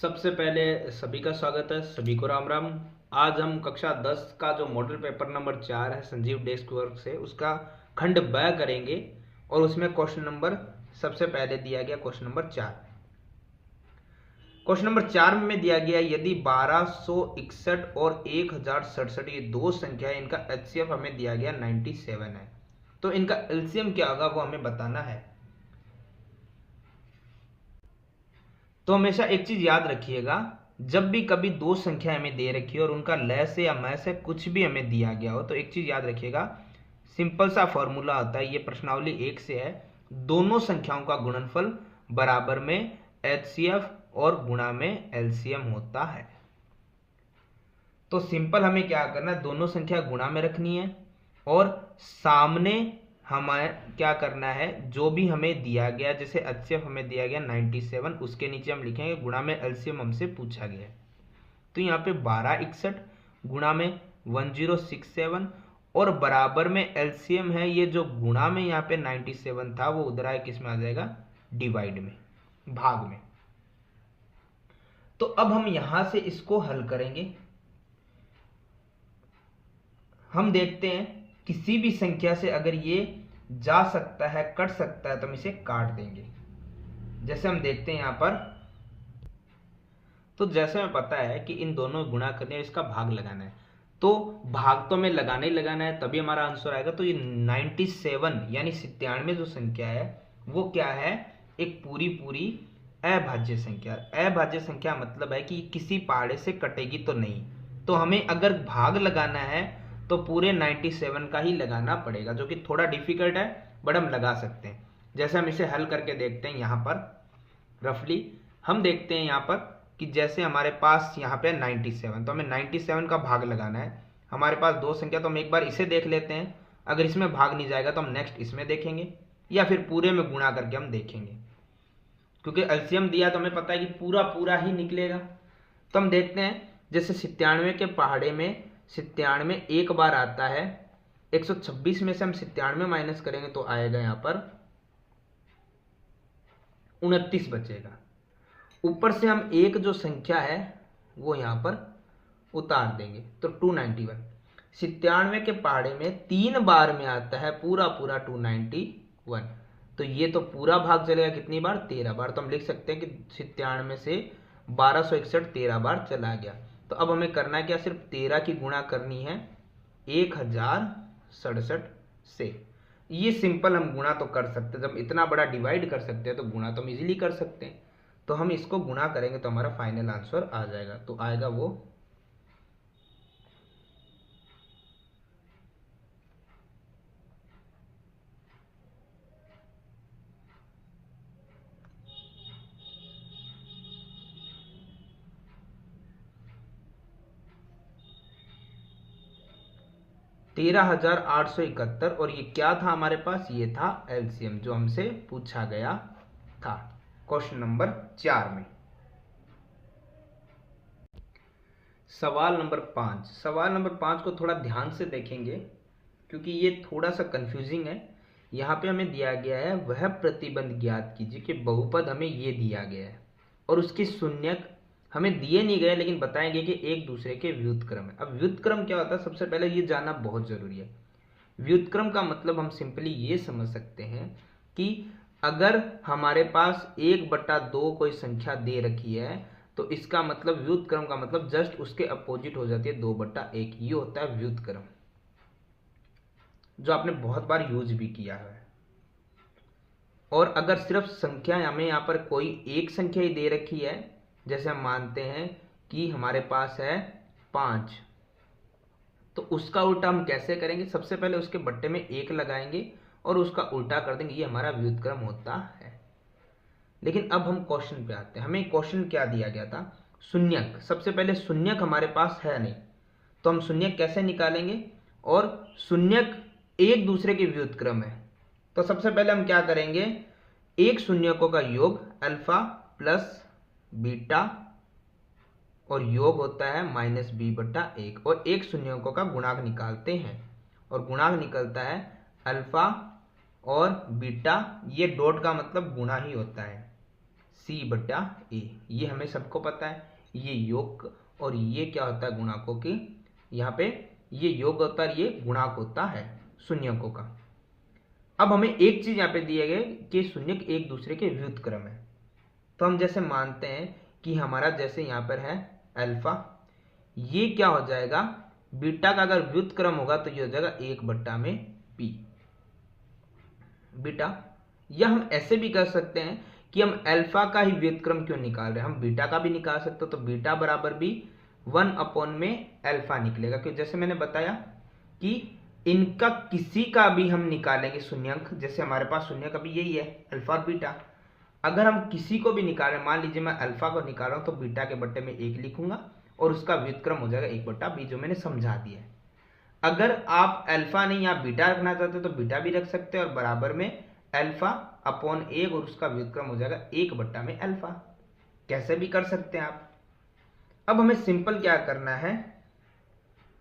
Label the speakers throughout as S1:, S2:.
S1: सबसे पहले सभी का स्वागत है, सभी को राम राम। आज हम कक्षा 10 का जो मॉडल पेपर नंबर 4 है संजीव डेस्क वर्क से, उसका खंड ब करेंगे और उसमें क्वेश्चन नंबर सबसे पहले दिया गया क्वेश्चन नंबर 4। क्वेश्चन नंबर 4 में दिया गया यदि 1261 और 1067 ये दो संख्या है, इनका एचसीएफ हमें दिया गया 97 है, तो इनका एलसीएम क्या होगा वो हमें बताना है। तो हमेशा एक चीज याद रखिएगा, जब भी कभी दो संख्या हमें दे रखी है और उनका लय से या मय से कुछ भी हमें दिया गया हो, तो एक चीज याद रखिएगा, सिंपल सा फॉर्मूला होता है, ये प्रश्नावली 1 से है, दोनों संख्याओं का गुणनफल बराबर में एचसीएफ और गुणा में एलसीएम होता है। तो सिंपल हमें क्या करना है, दोनों संख्या गुणा में रखनी है और सामने हमें क्या करना है, जो भी हमें दिया गया, जैसे एचसीएफ हमें दिया गया 97, उसके नीचे हम लिखेंगे गुणा में एलसीएम हमसे पूछा गया है। तो यहाँ पे 1261 गुणा में 1067 और बराबर में एलसीएम है, ये जो गुणा में यहाँ पे 97 था वो उधर आए किस में आ जाएगा, डिवाइड में, भाग में। तो अब हम यहां से इसको हल करेंगे। हम देखते हैं किसी भी संख्या से अगर ये जा सकता है, कट सकता है, तो हम इसे काट देंगे। जैसे हम देखते हैं यहां पर, तो जैसे हमें पता है कि इन दोनों गुणा करने और इसका भाग लगाना है, तो भाग तो हमें लगाना ही लगाना है, तभी हमारा आंसर आएगा। तो ये 97 यानी 97 जो संख्या है वो क्या है, एक पूरी पूरी अभाज्य संख्या। अभाज्य संख्या मतलब है कि किसी पहाड़े से कटेगी तो नहीं, तो हमें अगर भाग लगाना है तो पूरे 97 का ही लगाना पड़ेगा, जो कि थोड़ा डिफिकल्ट है बट हम लगा सकते हैं। जैसे हम इसे हल करके देखते हैं, यहाँ पर रफली हम देखते हैं यहाँ पर कि जैसे हमारे पास यहाँ पे 97, तो हमें 97 का भाग लगाना है। हमारे पास दो संख्या, तो हम एक बार इसे देख लेते हैं, अगर इसमें भाग नहीं जाएगा तो हम नेक्स्ट इसमें देखेंगे या फिर पूरे में गुणा करके हम देखेंगे, क्योंकि एलसीएम दिया तो हमें पता है कि पूरा पूरा ही निकलेगा। तो हम देखते हैं, जैसे 97 के पहाड़े में 97 एक बार आता है, 126 में से हम 97 माइनस करेंगे तो आएगा यहाँ पर 29 बचेगा। ऊपर से हम एक जो संख्या है वो यहाँ पर उतार देंगे, तो 291। 97 के पहाड़े में 3 बार में आता है पूरा पूरा 291, तो ये तो पूरा भाग चलेगा कितनी बार, 13 बार। तो हम लिख सकते हैं कि 97 से 1261 13 बार चला गया। तो अब हमें करना है क्या, सिर्फ 13 की गुणा करनी है 1067 से। ये सिंपल हम गुणा तो कर सकते हैं, जब इतना बड़ा डिवाइड कर सकते हैं तो गुणा तो हम इजीली कर सकते हैं। तो हम इसको गुणा करेंगे तो हमारा फाइनल आंसर आ जाएगा, तो आएगा वो 13,871। और ये क्या था हमारे पास, ये था एलसीएम जो हमसे पूछा गया था क्वेश्चन नंबर 4 में। सवाल नंबर 5। सवाल नंबर 5 को थोड़ा ध्यान से देखेंगे क्योंकि ये थोड़ा सा कंफ्यूजिंग है। यहाँ पे हमें दिया गया है वह प्रतिबंध ज्ञात कीजिए कि बहुपद हमें ये दिया गया है और उसकी शून्यक हमें दिए नहीं गए, लेकिन बताएंगे कि एक दूसरे के व्युत्क्रम है। अब व्युत्क्रम क्या होता है, सबसे पहले ये जानना बहुत जरूरी है। व्युत्क्रम का मतलब हम सिंपली ये समझ सकते हैं कि अगर हमारे पास 1/2 कोई संख्या दे रखी है तो इसका मतलब व्युत्क्रम का मतलब जस्ट उसके अपोजिट हो जाती है 2/1, ये होता है व्युत्क्रम, जो आपने बहुत बार यूज भी किया है। और अगर सिर्फ संख्या हमें यहाँ पर कोई एक संख्या ही दे रखी है, जैसे हम मानते हैं कि हमारे पास है 5, तो उसका उल्टा हम कैसे करेंगे, सबसे पहले उसके बट्टे में 1 लगाएंगे और उसका उल्टा कर देंगे, ये हमारा व्युत्क्रम होता है। लेकिन अब हम क्वेश्चन पे आते हैं। हमें क्वेश्चन क्या दिया गया था, शून्यक। सबसे पहले शून्यक हमारे पास है नहीं, तो हम शून्यक कैसे निकालेंगे, और शून्यक एक दूसरे के व्युत्क्रम है। तो सबसे पहले हम क्या करेंगे, एक शून्यकों का योग अल्फा प्लस बीटा और योग होता है -b/1, और एक शून्यकों का गुणांक निकालते हैं और गुणांक निकलता है अल्फा और बीटा, ये डॉट का मतलब गुणा ही होता है, सी बटा ए, ये हमें सबको पता है। ये योग और ये क्या होता है गुणाकों की, यहाँ पे ये योग होता है, ये गुणाक होता है शून्यकों का। अब हमें एक चीज यहाँ पे दिया गया कि शून्यक एक दूसरे के व्युत्क्रम है। तो हम जैसे मानते हैं कि हमारा जैसे यहाँ पर है अल्फा, ये क्या हो जाएगा, बीटा का अगर व्युत्क्रम होगा तो ये हो जाएगा 1/p बीटा। या हम ऐसे भी कर सकते हैं कि हम अल्फा का ही व्युत्क्रम क्यों निकाल रहे हैं, हम बीटा का भी निकाल सकते हो। तो बीटा बराबर भी 1/अल्फा निकलेगा, क्योंकि जैसे मैंने बताया कि इनका किसी का भी हम निकालेंगे शून्यंक, जैसे हमारे पास शून्यंक अभी यही है अल्फा और बीटा, अगर हम किसी को भी निकालें, मान लीजिए मैं अल्फा को निकाल रहा हूं तो बीटा के बट्टे में 1 लिखूंगा और उसका व्युत्क्रम हो जाएगा 1/b, जो मैंने समझा दिया है। अगर आप अल्फा नहीं आप बीटा रखना चाहते हो तो बीटा भी रख सकते हैं और बराबर में अल्फा अपॉन 1 और उसका व्युत्क्रम हो जाएगा 1/अल्फा, कैसे भी कर सकते हैं आप। अब हमें सिंपल क्या करना है,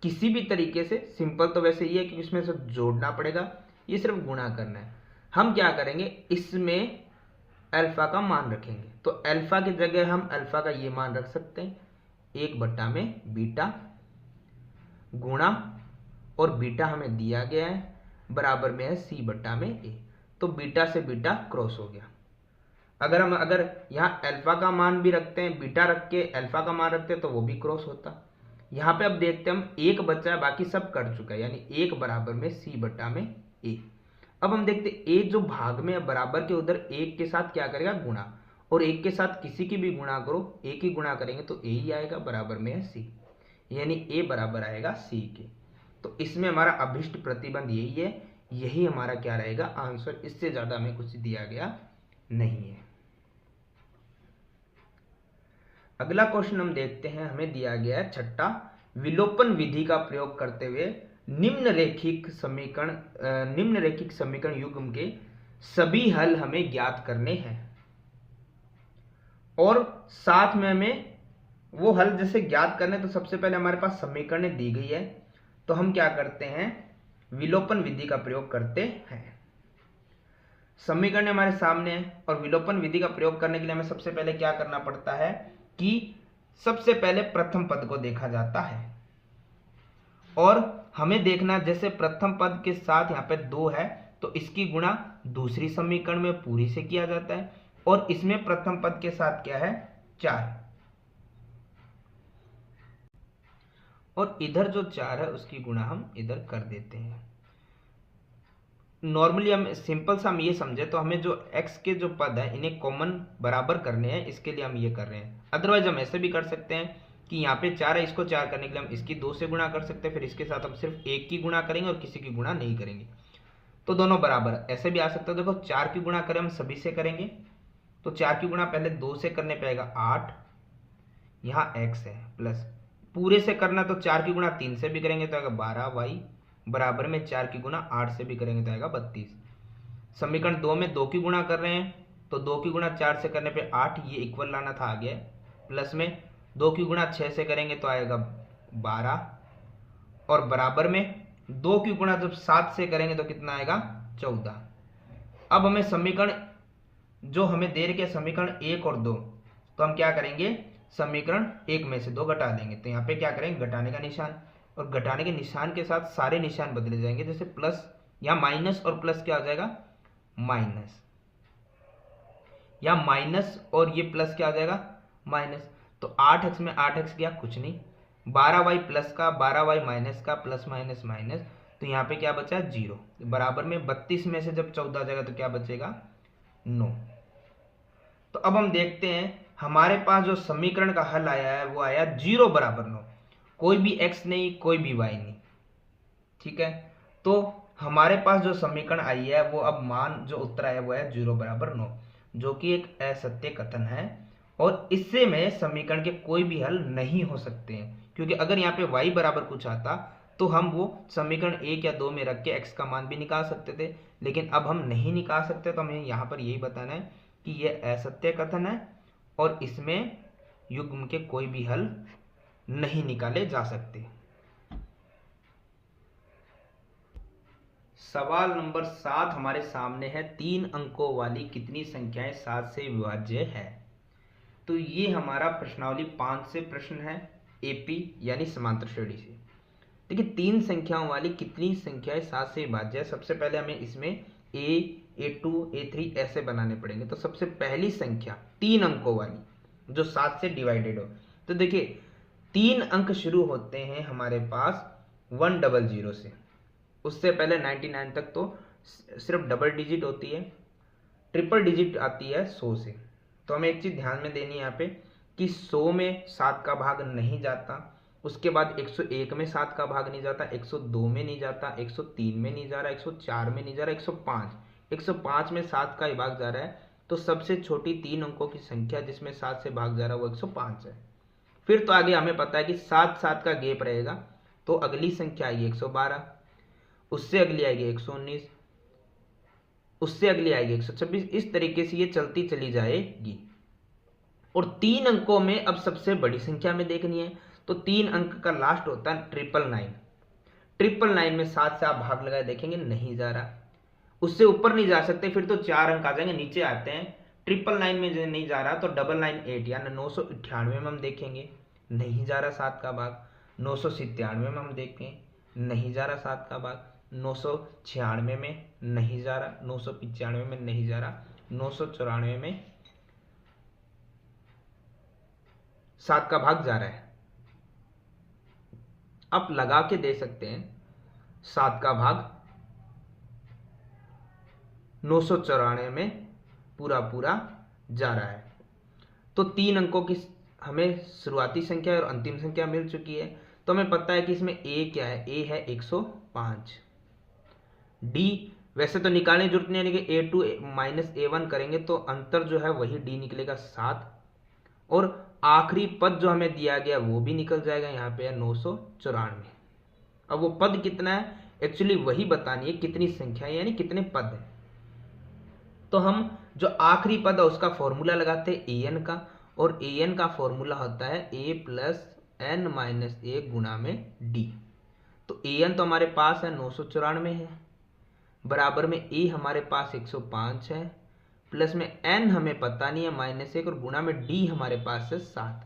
S1: किसी भी तरीके से, सिंपल तो वैसे ये है कि इसमें से जोड़ना पड़ेगा, ये सिर्फ गुणा करना है। हम क्या करेंगे, इसमें अल्फा का मान रखेंगे, तो अल्फा की जगह हम अल्फा का ये मान रख सकते हैं 1/बीटा गुणा, और बीटा हमें दिया गया है बराबर में है c/a, तो बीटा से बीटा क्रॉस हो गया। अगर यहाँ अल्फा का मान भी रखते हैं, बीटा रख के अल्फा का मान रखते हैं तो वो भी क्रॉस होता। यहाँ पे अब देखते हैं, हम 1 बचा है, बाकी सब कर चुका है, यानी 1 बराबर में c/a। अब हम देखते ए जो भाग में है बराबर के उधर 1 के साथ क्या करेगा, गुणा, और 1 के साथ किसी की भी गुणा करो, एक ही गुणा करेंगे तो ए ही आएगा, बराबर में है सी, यानी ए बराबर आएगा सी के। तो इसमें हमारा अभिष्ट प्रतिबंध यही है, यही हमारा क्या रहेगा आंसर, इससे ज्यादा हमें कुछ दिया गया नहीं है। अगला क्वेश्चन हम देखते हैं, हमें दिया गया है छठा, विलोपन विधि का प्रयोग करते हुए निम्नरेखिक समीकरण युग्म के सभी हल हमें ज्ञात करने हैं, और साथ में हमें वो हल जैसे ज्ञात करने, तो सबसे पहले हमारे पास समीकरण दी गई है, तो हम क्या करते हैं, विलोपन विधि का प्रयोग करते हैं। समीकरण हमारे सामने है और विलोपन विधि का प्रयोग करने के लिए हमें सबसे पहले क्या करना पड़ता है कि सबसे पहले प्रथम पद को देखा जाता है, और हमें देखना जैसे प्रथम पद के साथ यहाँ पे 2 है तो इसकी गुणा दूसरी समीकरण में पूरी से किया जाता है, और इसमें प्रथम पद के साथ क्या है 4, और इधर जो 4 है उसकी गुणा हम इधर कर देते हैं। नॉर्मली हम सिंपल सा हम ये समझे तो हमें जो x के जो पद है इन्हें कॉमन बराबर करने हैं, इसके लिए हम ये कर रहे हैं। अदरवाइज हम ऐसे भी कर सकते हैं कि यहाँ पे 4 है, इसको 4 करने के लिए हम इसकी 2 से गुणा कर सकते हैं, फिर इसके साथ हम सिर्फ 1 की गुणा करेंगे और किसी की गुणा नहीं करेंगे, तो दोनों बराबर। ऐसे भी आ सकता है, देखो 4 की गुणा करें हम सभी से करेंगे, तो 4 की गुणा पहले 2 से करने पे आएगा 8, यहाँ x है, प्लस पूरे से करना तो 4 की गुणा 3 से भी करेंगे तो आएगा 12y, बराबर में 4 की गुणा 8 से भी करेंगे तो आएगा 32। समीकरण 2 में 2 की गुणा कर रहे हैं, तो 2 की गुणा 4 से करने पे 8, ये इक्वल लाना था, आ गया, प्लस में 2 की गुणा 6 से करेंगे तो आएगा 12, और बराबर में 2 की गुणा जब 7 से करेंगे तो कितना आएगा 14। अब हमें समीकरण जो हमें दे रखे समीकरण 1 और 2, तो हम क्या करेंगे, समीकरण 1 में से 2 घटा लेंगे, तो यहाँ पे क्या करेंगे घटाने का निशान, और घटाने के निशान के साथ सारे निशान बदले जाएंगे, जैसे प्लस या माइनस और प्लस क्या हो जाएगा माइनस, या माइनस और ये प्लस क्या हो जाएगा माइनस, तो 8x में 8x गया कुछ नहीं, 12y प्लस का 12y माइनस का, प्लस माइनस माइनस, तो यहाँ पे क्या बचा 0, बराबर में 32 में से जब 14 आ जाएगा तो क्या बचेगा 9। तो अब हम देखते हैं हमारे पास जो समीकरण का हल आया है वो आया 0 बराबर 9, कोई भी x नहीं कोई भी y नहीं, ठीक है। तो हमारे पास जो समीकरण आई है वो अब मान जो उत्तर आया वो है 0 बराबर 9, जो कि एक असत्य कथन है, और इससे में समीकरण के कोई भी हल नहीं हो सकते हैं, क्योंकि अगर यहाँ पे y बराबर कुछ आता तो हम वो समीकरण 1 या 2 में रख के x का मान भी निकाल सकते थे, लेकिन अब हम नहीं निकाल सकते, तो हमें यहाँ पर यही बताना है कि यह असत्य कथन है और इसमें युग्म के कोई भी हल नहीं निकाले जा सकते। सवाल नंबर 7 हमारे सामने है, 3 अंकों वाली कितनी संख्याएं 7 से विभाज्य है। तो ये हमारा प्रश्नावली 5 से प्रश्न है एपी यानी समांतर श्रेणी से। देखिए 3 संख्याओं वाली कितनी संख्याएं 7 से विभाज्य है। सबसे पहले हमें इसमें A2 A3 ऐसे बनाने पड़ेंगे। तो सबसे पहली संख्या 3 अंकों वाली जो 7 से डिवाइडेड हो, तो देखिए 3 अंक शुरू होते हैं हमारे पास 100 से, उससे पहले 99 तक तो सिर्फ डबल डिजिट होती है, ट्रिपल डिजिट आती है 100 से। तो हमें एक चीज़ ध्यान में देनी है यहाँ पे कि 100 में 7 का भाग नहीं जाता, उसके बाद 101 में 7 का भाग नहीं जाता, 102 में नहीं जाता, 103 में नहीं जा रहा, 104 में नहीं जा रहा, 105 में 7 का ही भाग जा रहा है। तो सबसे छोटी 3 अंकों की संख्या जिसमें 7 से भाग जा रहा है वो 105 है। फिर तो आगे हमें पता है कि 7 का गैप रहेगा, तो अगली संख्या आएगी 112, उससे अगली आएगी 119, उससे अगली आएगी 126। इस तरीके से ये चलती चली जाएगी। और 3 अंकों में अब सबसे बड़ी संख्या में देखनी है, तो 3 अंक का लास्ट होता है 999 में 7 से आप भाग लगाए देखेंगे नहीं जा रहा, उससे ऊपर नहीं जा सकते, फिर तो 4 अंक आ जाएंगे, नीचे आते हैं 999 में नहीं जा रहा तो 998 या 998 में हम देखेंगे नहीं जा रहा 7 का भाग, 997 में हम देखें नहीं जा रहा 7 का भाग, 996 में नहीं जा रहा, 995 में नहीं जा रहा, 994 में 7 का भाग जा रहा है। आप लगा के दे सकते हैं 7 का भाग 994 में पूरा जा रहा है। तो 3 अंकों की हमें शुरुआती संख्या और अंतिम संख्या मिल चुकी है। तो हमें पता है कि इसमें ए क्या है, ए है 105। डी वैसे तो निकालने की जरूरत नहीं है, लेकिन A2 माइनस A1 करेंगे तो अंतर जो है वही डी निकलेगा 7, और आखिरी पद जो हमें दिया गया वो भी निकल जाएगा, यहाँ पे है 994। अब वो पद कितना है एक्चुअली वही बतानी है, कितनी संख्या है यानी कितने पद है। तो हम जो आखिरी पद है उसका फॉर्मूला लगाते हैं an का, और an का फॉर्मूला होता है a प्लस n माइनस ए गुणा में d। तो an तो हमारे पास है 994 है, बराबर में a हमारे पास 105 है, प्लस में n हमें पता नहीं है -1, और गुणा में d हमारे पास है 7।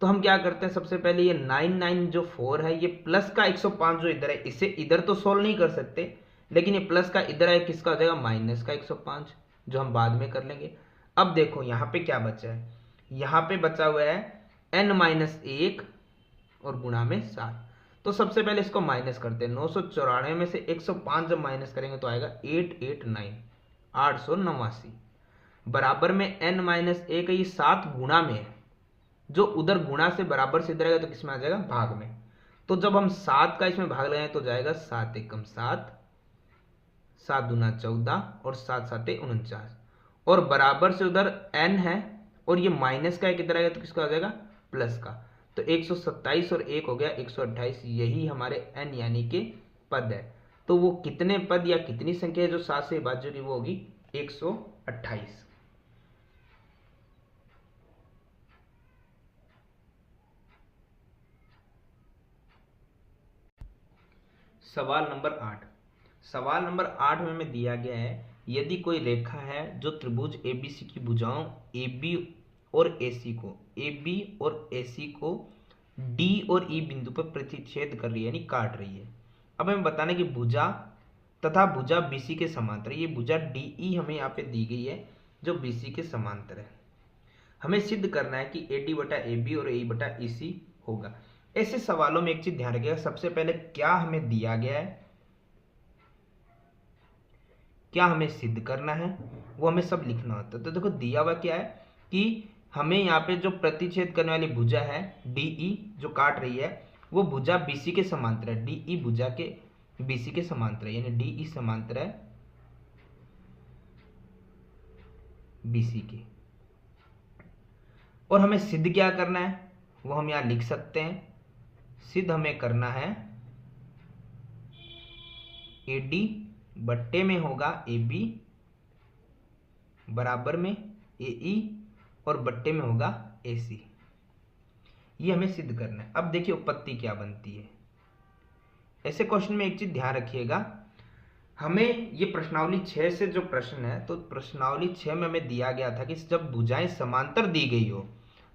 S1: तो हम क्या करते हैं, सबसे पहले ये 99 जो 4 है, ये प्लस का 105 जो इधर है, इसे इधर तो सोल्व नहीं कर सकते, लेकिन ये प्लस का इधर है, किसका हो जाएगा माइनस का 105, जो हम बाद में कर लेंगे। अब देखो यहाँ पे क्या बचा है, यहाँ पे बचा हुआ है n-1 और गुणा में 7। तो सबसे पहले इसको माइनस करते हैं, 994 में से 105 जब माइनस करेंगे तो आएगा 889 बराबर में n-1 ये 7 गुणा में है, जो उधर गुणा से बराबर से इधर आएगा तो किसमें आ जाएगा भाग में। तो जब हम 7 का इसमें भाग लगाएं तो जाएगा 7 एकम 7, 7 दूना 14 और 7 7 49, और बराबर से उधर n है और ये माइनस का किधर आएगा तो किसका आ जाएगा प्लस का। तो 127 और 1 हो गया 128, यही हमारे n यानी के पद है। तो वो कितने पद या कितनी संख्या है जो 7 से विभाज्य होगी वो होगी 128। सवाल नंबर 8 में हमें दिया गया है, यदि कोई रेखा है जो त्रिभुज ABC की भुजाओं AB और AC को D और E बिंदु पर प्रतिच्छेद कर रही है यानी काट रही है। अब हमें बताना है कि भुजा तथा भुजा BC के समांतर, ये भुजा DE हमें यहाँ पे दी गई है जो BC के समांतर है। हमें सिद्ध करना है कि AD बटा AB और AE बटा EC होगा। ऐसे सवालों में एक चीज ध्यान रखिएगा, सबसे पहले क्या हमें दिया गया है, क्या हमें सिद्ध करना है, वो हमें सब लिखना होता है। तो देखो दिया हुआ क्या है कि हमें यहाँ पे जो प्रतिच्छेद करने वाली भुजा है DE जो काट रही है वो भुजा BC के समांतर है, DE भुजा के BC के समांतर है, यानी DE समांतर है BC के। और हमें सिद्ध क्या करना है वो हम यहाँ लिख सकते हैं। सिद्ध हमें करना है AD बट्टे में होगा AB बराबर में AE और बट्टे में होगा AC, ये हमें सिद्ध करना है। अब देखिए उत्पत्ति क्या बनती है। ऐसे क्वेश्चन में एक चीज ध्यान रखिएगा, हमें ये प्रश्नावली 6 से जो प्रश्न है, तो प्रश्नावली 6 में हमें दिया गया था कि जब भुजाएं समांतर दी गई हो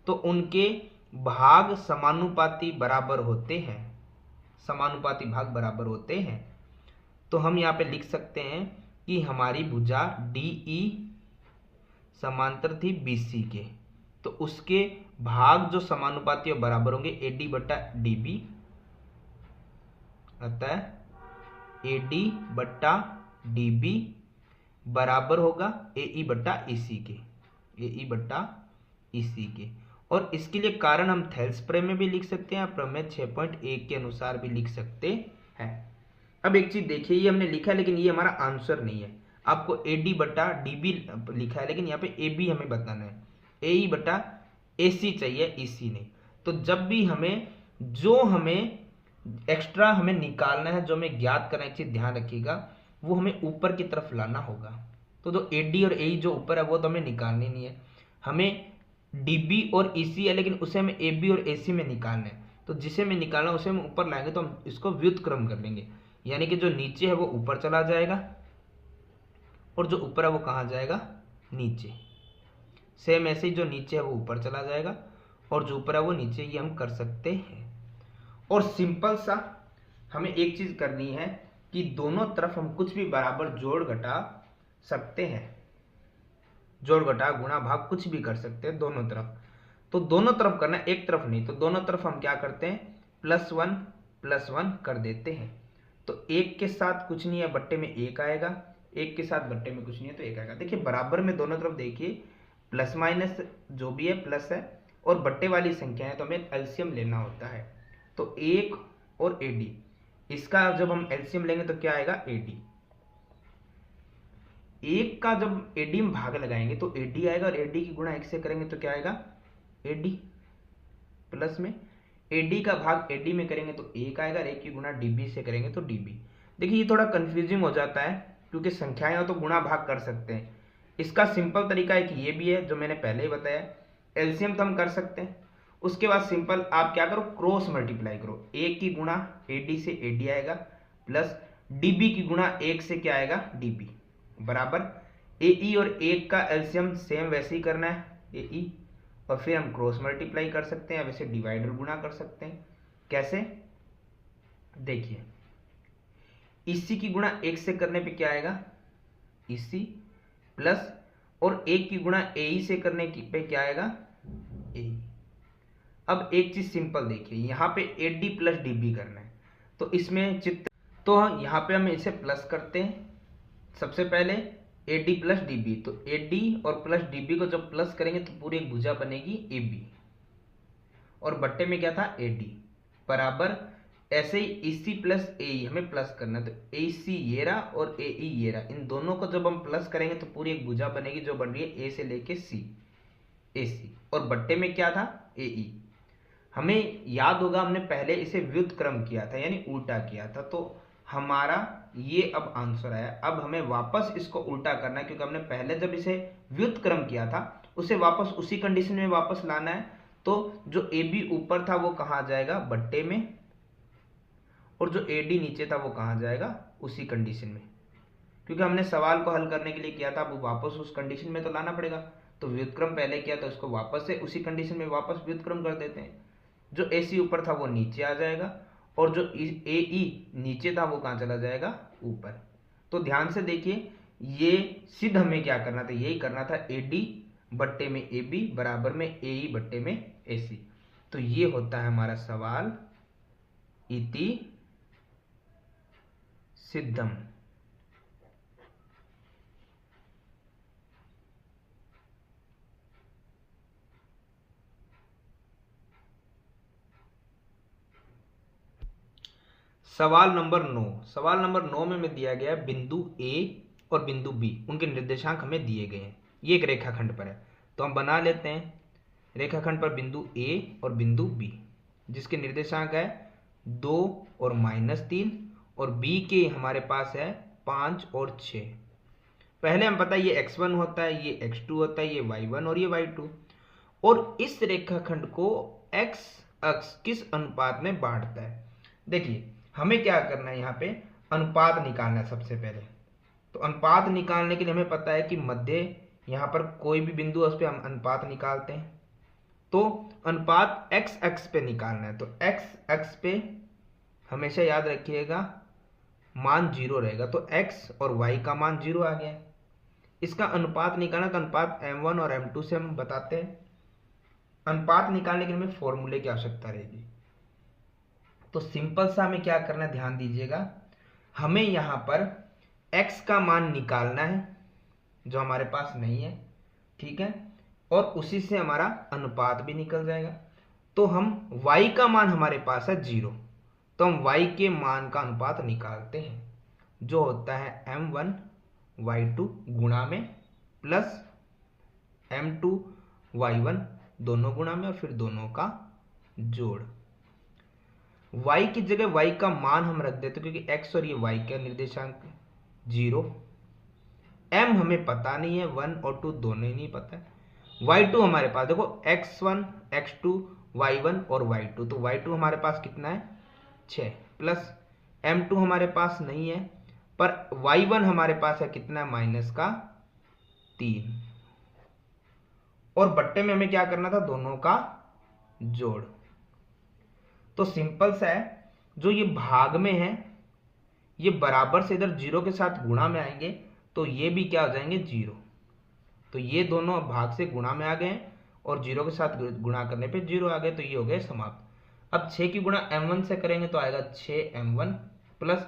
S1: तो उनके भाग समानुपाती बराबर होते हैं, समानुपाती भाग बराबर होते हैं। तो हम यहाँ पे लिख सकते हैं कि हमारी भुजा DE समांतर थी BC के, तो उसके भाग जो समानुपाती और बराबर होंगे AD बटा DB, अतः AD बटा DB बराबर होगा AE बटा EC के, AE बटा EC के। और इसके लिए कारण हम थेल्स प्रमेय में भी लिख सकते हैं, प्रमेय 6.1 के अनुसार भी लिख सकते हैं। अब एक चीज देखिए, ये हमने लिखा है लेकिन ये हमारा आंसर नहीं है। आपको AD बटा DB लिखा है लेकिन यहाँ पे AB हमें बताना है, AE बटा AC चाहिए, EC नहीं। तो जब भी हमें एक्स्ट्रा हमें निकालना है, जो हमें ज्ञात करना है, एक चीज ध्यान रखिएगा, वो हमें ऊपर की तरफ लाना होगा। तो जो AD और AE जो ऊपर है वो तो हमें निकालनी नहीं है, हमें DB और EC है लेकिन उसे हमें AB और AC में निकालना है। तो जिसे हमें निकालना है उसे हम ऊपर लाएंगे तो हम इसको व्युत्क्रम कर लेंगे, यानी कि जो नीचे है वो ऊपर चला जाएगा और जो ऊपर है वो कहाँ जाएगा, नीचे। सेम ऐसे ही जो नीचे है वो ऊपर चला जाएगा और जो ऊपर है वो नीचे, ये हम कर सकते हैं। और सिंपल सा हमें एक चीज करनी है कि दोनों तरफ हम कुछ भी बराबर जोड़ घटा सकते हैं, जोड़ घटा गुणा भाग कुछ भी कर सकते हैं दोनों तरफ। तो दोनों तरफ करना, एक तरफ नहीं। तो दोनों तरफ हम क्या करते हैं, +1 कर देते हैं। तो एक के साथ कुछ नहीं है, बट्टे में 1 आएगा, एक के साथ बट्टे में कुछ नहीं है तो 1 आएगा। देखिए बराबर में दोनों तरफ देखिए, प्लस माइनस जो भी है प्लस है और बट्टे वाली संख्या है तो हमें एलसीएम लेना होता है। तो 1 और AD, इसका जब हम एलसीएम लेंगे तो क्या आएगा, AD। 1 का जब AD में भाग लगाएंगे तो AD आएगा और AD की गुणा 1 से करेंगे तो क्या आएगा, AD। प्लस में AD का भाग AD में करेंगे तो 1 आएगा और 1 की गुणा DB से करेंगे तो DB। देखिए ये थोड़ा कंफ्यूजिंग हो जाता है क्योंकि संख्याएं हो तो गुणा भाग कर सकते हैं। इसका सिंपल तरीका एक ये भी है जो मैंने पहले ही बताया, एलसीएम तो हम कर सकते हैं। उसके बाद सिंपल आप क्या करो, क्रॉस मल्टीप्लाई करो। 1 की गुणा AD से AD आएगा प्लस DB की गुणा 1 से क्या आएगा, DB बराबर AE और 1 का एलसीएम सेम वैसे ही करना है, AE, और फिर हम क्रॉस मल्टीप्लाई कर सकते हैं, वैसे डिवाइडर गुणा कर सकते हैं। कैसे, देखिए EC की गुणा 1 से करने पे क्या आएगा, EC प्लस और 1 की गुणा AE से करने पे क्या आएगा, AE। अब एक चीज सिंपल देखिए, यहाँ पे AD प्लस DB करना है तो इसमें तो यहाँ पे हम इसे प्लस करते हैं। सबसे पहले AD प्लस DB, तो AD और प्लस DB को जब प्लस करेंगे तो पूरी एक भुजा बनेगी AB और बट्टे में क्या था, AD बराबर। ऐसे ही EC प्लस AE हमें प्लस करना है, तो AC ये रहा और AE ये रहा, इन दोनों को जब हम प्लस करेंगे तो पूरी एक भुजा बनेगी जो बन रही है A से लेके C, AC, और बट्टे में क्या था, AE। हमें याद होगा हमने पहले इसे व्युत्क्रम किया था यानी उल्टा किया था, तो हमारा ये अब आंसर आया। अब हमें वापस इसको उल्टा करना है क्योंकि हमने पहले जब इसे व्युत्क्रम किया था उसे वापस उसी कंडीशन में वापस लाना है। तो जो AB ऊपर था वो कहाँ जाएगा, बट्टे में, और जो AD नीचे था वो कहाँ जाएगा, उसी कंडीशन में। क्योंकि हमने सवाल को हल करने के लिए किया था, अब वापस उस कंडीशन में तो लाना पड़ेगा। तो व्युत्क्रम पहले किया तो इसको वापस से उसी कंडीशन में वापस व्युत्क्रम कर देते हैं। जो AC ऊपर था वो नीचे आ जाएगा और जो AE नीचे था वो कहाँ चला जाएगा, ऊपर। तो ध्यान से देखिए, ये सिद्ध हमें क्या करना था, यही करना था, AD बट्टे में AB बराबर में AE बट्टे में AC। तो ये होता है हमारा सवाल, इति सिद्धम। सवाल नंबर 9, सवाल नंबर 9 में हमें दिया गया है बिंदु A और बिंदु B, उनके निर्देशांक हमें दिए गए हैं। ये एक रेखाखंड पर है तो हम बना लेते हैं रेखाखंड पर बिंदु A और बिंदु B, जिसके निर्देशांक है 2 और -3 और B के हमारे पास है 5 और 6। पहले हम पता है ये x1 होता है, ये x2 होता है, ये y1 और ये y2। और इस रेखाखंड को x अक्ष किस अनुपात में बांटता है। देखिए हमें क्या करना है, यहाँ पे अनुपात निकालना है। सबसे पहले तो अनुपात निकालने के लिए हमें पता है कि मध्य यहाँ पर कोई भी बिंदु है उस पर हम अनुपात निकालते हैं। तो अनुपात एक्स एक्स पे निकालना है, तो एक्स एक्स पे हमेशा याद रखिएगा मान 0 रहेगा, तो x और y का मान 0 आ गया। इसका अनुपात निकालना, तो अनुपात m1 और m2 से हम बताते हैं। अनुपात निकालने के लिए हमें फॉर्मूले की आवश्यकता रहेगी। तो सिंपल सा हमें क्या करना है, ध्यान दीजिएगा, हमें यहाँ पर x का मान निकालना है जो हमारे पास नहीं है, ठीक है, और उसी से हमारा अनुपात भी निकल जाएगा। तो हम y का मान हमारे पास है 0, तो हम y के मान का अनुपात निकालते हैं जो होता है m1 y2 गुणा में प्लस m2 y1 दोनों गुणा में और फिर दोनों का जोड़। y की जगह y का मान हम रख देते क्योंकि x और ये y का निर्देशांक 0, m हमें पता नहीं है, 1 और 2 दोनों ही नहीं पता है। y2 हमारे पास देखो x1 x2 y1 और y2, तो y2 हमारे पास कितना है 6 प्लस m2 हमारे पास नहीं है, पर y1 हमारे पास है कितना, माइनस का 3, और बट्टे में हमें क्या करना था, दोनों का जोड़। तो सिंपल सा है, जो ये भाग में है ये बराबर से इधर 0 के साथ गुणा में आएंगे तो ये भी क्या हो जाएंगे 0, तो ये दोनों भाग से गुणा में आ गए और 0 के साथ गुणा करने पे 0 आ गए, तो ये हो गए समाप्त। अब 6 की गुणा m1 से करेंगे तो आएगा 6m1 प्लस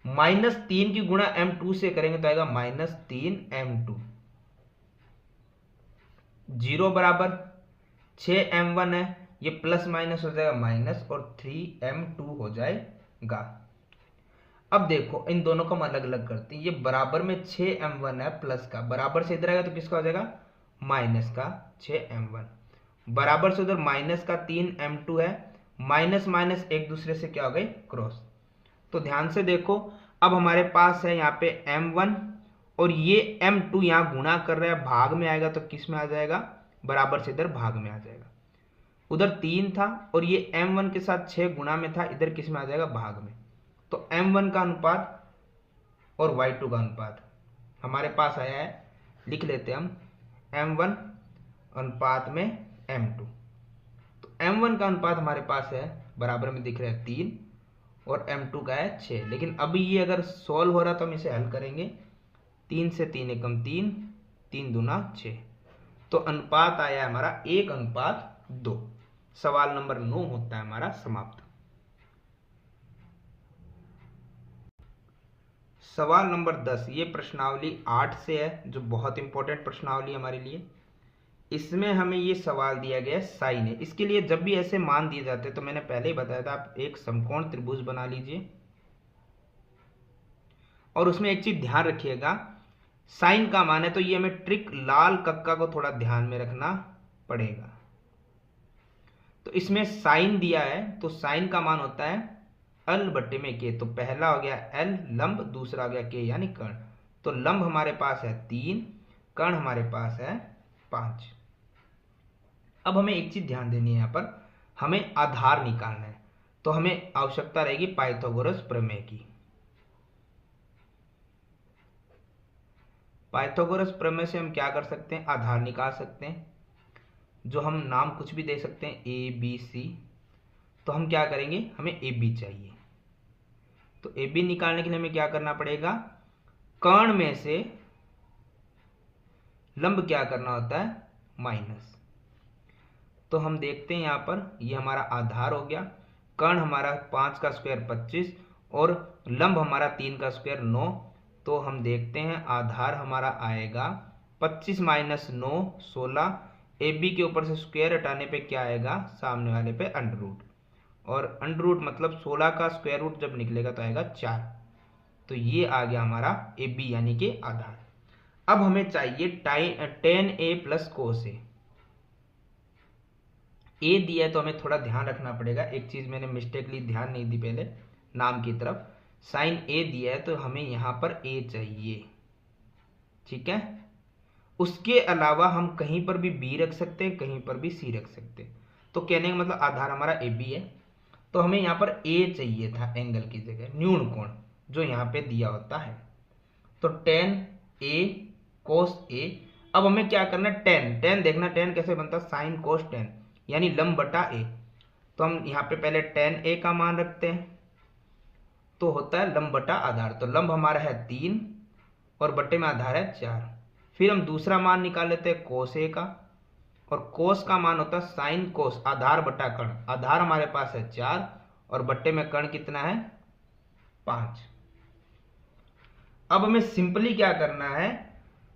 S1: माइनस 3 की गुणा m2 से करेंगे तो आएगा माइनस 3m2, 0 बराबर 6m1 है, ये प्लस माइनस हो जाएगा माइनस और 3m2 हो जाएगा। अब देखो इन दोनों को हम अलग अलग करते हैं, ये बराबर में 6m1 है प्लस का, बराबर से इधर आएगा तो किसका हो जाएगा माइनस का 6m1, बराबर से उधर माइनस का 3m2 है, माइनस माइनस एक दूसरे से क्या हो गए क्रॉस। तो ध्यान से देखो, अब हमारे पास है यहाँ पे m1 और ये m2 यहाँ गुणा कर रहा है, भाग में आएगा तो किस में आ जाएगा, बराबर से इधर भाग में आ जाएगा। उधर 3 था और ये m1 के साथ 6 गुणा में था, इधर किस में आ जाएगा भाग में। तो m1 का अनुपात और y2 का अनुपात हमारे पास आया है, लिख लेते हैं हम m1 अनुपात में m2। तो m1 का अनुपात हमारे पास है बराबर में दिख रहा है 3 और m2 का है 6, लेकिन अभी ये अगर सॉल्व हो रहा तो हम इसे हल करेंगे, 3 से 3 एकम 3, 3 दूना 6, तो अनुपात आया है हमारा 1:2। सवाल नंबर 9 होता है हमारा समाप्त। सवाल नंबर 10, ये प्रश्नावली 8 से है जो बहुत इंपॉर्टेंट प्रश्नावली हमारे लिए। इसमें हमें ये सवाल दिया गया है साइन है, इसके लिए जब भी ऐसे मान दिए जाते हैं तो मैंने पहले ही बताया था, आप एक समकोण त्रिभुज बना लीजिए और उसमें एक चीज ध्यान रखिएगा, साइन का मान है तो ये हमें ट्रिक लाल कक्का को थोड़ा ध्यान में रखना पड़ेगा। तो इसमें साइन दिया है तो साइन का मान होता है l बट्टे में k, तो पहला हो गया l लंब, दूसरा हो गया k यानी कर्ण। तो लंब हमारे पास है 3, कर्ण हमारे पास है 5। अब हमें एक चीज ध्यान देनी है, यहाँ पर हमें आधार निकालना है, तो हमें आवश्यकता रहेगी पाइथागोरस प्रमेय की। पाइथागोरस प्रमेय से हम क्या कर सकते हैं, आधार निकाल सकते हैं, जो हम नाम कुछ भी दे सकते हैं ए बी सी। तो हम क्या करेंगे, हमें ए बी चाहिए, तो ए बी निकालने के लिए हमें क्या करना पड़ेगा, कर्ण में से लंब क्या करना होता है माइनस। तो हम देखते हैं यहाँ पर ये हमारा आधार हो गया, कर्ण हमारा 5 का स्क्वायर 25 और लंब हमारा 3 का स्क्वायर 9। तो हम देखते हैं आधार हमारा आएगा 25 माइनस 9 16, ए बी के ऊपर से स्क्वायर हटाने पे क्या आएगा, सामने वाले पे अंडर रूट, और अंडर रूट मतलब 16 का स्क्वायर रूट जब निकलेगा तो आएगा 4। तो ये आ गया हमारा ए बी यानी कि आधार। अब हमें चाहिए tan a plus cos a। ए दिया है तो हमें थोड़ा ध्यान रखना पड़ेगा, एक चीज मैंने मिस्टेकली ध्यान नहीं दी पहले नाम की तरफ, साइन ए दिया है तो हमें यहां पर ए चाहिए, ठीक है। उसके अलावा हम कहीं पर भी बी रख सकते हैं, कहीं पर भी सी रख सकते हैं। तो कहने का मतलब आधार हमारा ए बी है, तो हमें यहाँ पर ए चाहिए था एंगल की जगह, न्यून कोण जो यहाँ पे दिया होता है। तो टेन ए कोस ए। अब हमें क्या करना है, टेन देखना, टेन कैसे बनता है, साइन कोस टेन यानी लंब बटा ए। तो हम यहाँ पे पहले टेन ए का मान रखते हैं, तो होता है लंब बटा आधार। तो लंब हमारा है 3 और बटे में आधार है 4। फिर हम दूसरा मान निकाल लेते हैं कोस ए का, और कोस का मान होता है साइन कोस आधार बटा कर्ण। आधार हमारे पास है 4 और बट्टे में कर्ण कितना है 5। अब हमें सिंपली क्या करना है,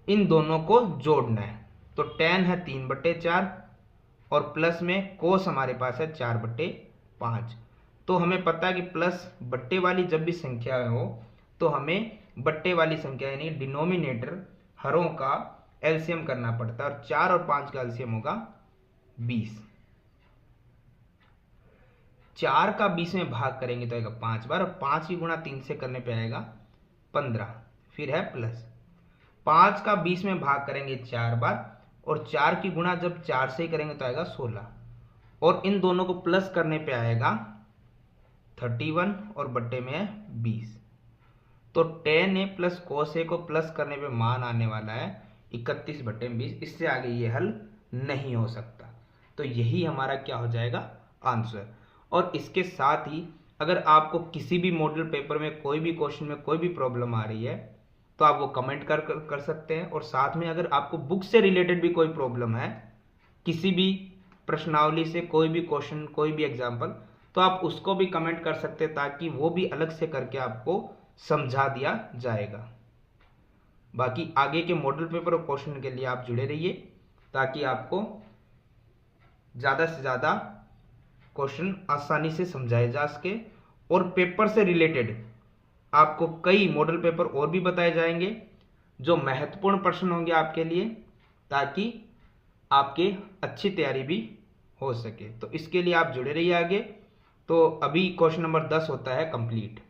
S1: इन दोनों को जोड़ना है। तो टेन है 3/4 और प्लस में कोस हमारे पास है 4/5। तो हमें पता है कि प्लस बट्टे वाली जब भी संख्या हो तो हमें बट्टे वाली संख्या यानी डिनोमिनेटर हरों का एलसीएम करना पड़ता है, और 4 और 5 का एलसीएम होगा 20। 4 का 20 में भाग करेंगे तो आएगा 5 बार, और 5 की गुणा 3 से करने पे आएगा 15। फिर है प्लस 5 का 20 में भाग करेंगे 4 बार, और 4 की गुणा जब 4 से ही करेंगे तो आएगा 16, और इन दोनों को प्लस करने पे आएगा 31 और बट्टे में है 20। तो टेन ए प्लस कोस ए को प्लस करने पे मान आने वाला है 31/20। इससे आगे ये हल नहीं हो सकता। तो यही हमारा क्या हो जाएगा आंसर। और इसके साथ ही अगर आपको किसी भी मॉडल पेपर में कोई भी क्वेश्चन में कोई भी प्रॉब्लम आ रही है तो आप वो कमेंट कर सकते हैं। और साथ में अगर आपको बुक से रिलेटेड भी कोई प्रॉब्लम है, किसी भी प्रश्नावली से कोई भी क्वेश्चन कोई भी एग्जाम्पल, तो आप उसको भी कमेंट कर सकते हैं, ताकि वो भी अलग से करके आपको समझा दिया जाएगा। बाकी आगे के मॉडल पेपर और क्वेश्चन के लिए आप जुड़े रहिए, ताकि आपको ज़्यादा से ज़्यादा क्वेश्चन आसानी से समझाए जा सके। और पेपर से रिलेटेड आपको कई मॉडल पेपर और भी बताए जाएंगे जो महत्वपूर्ण प्रश्न होंगे आपके लिए, ताकि आपके अच्छी तैयारी भी हो सके। तो इसके लिए आप जुड़े रहिए आगे। तो अभी क्वेश्चन नंबर 10 होता है कंप्लीट।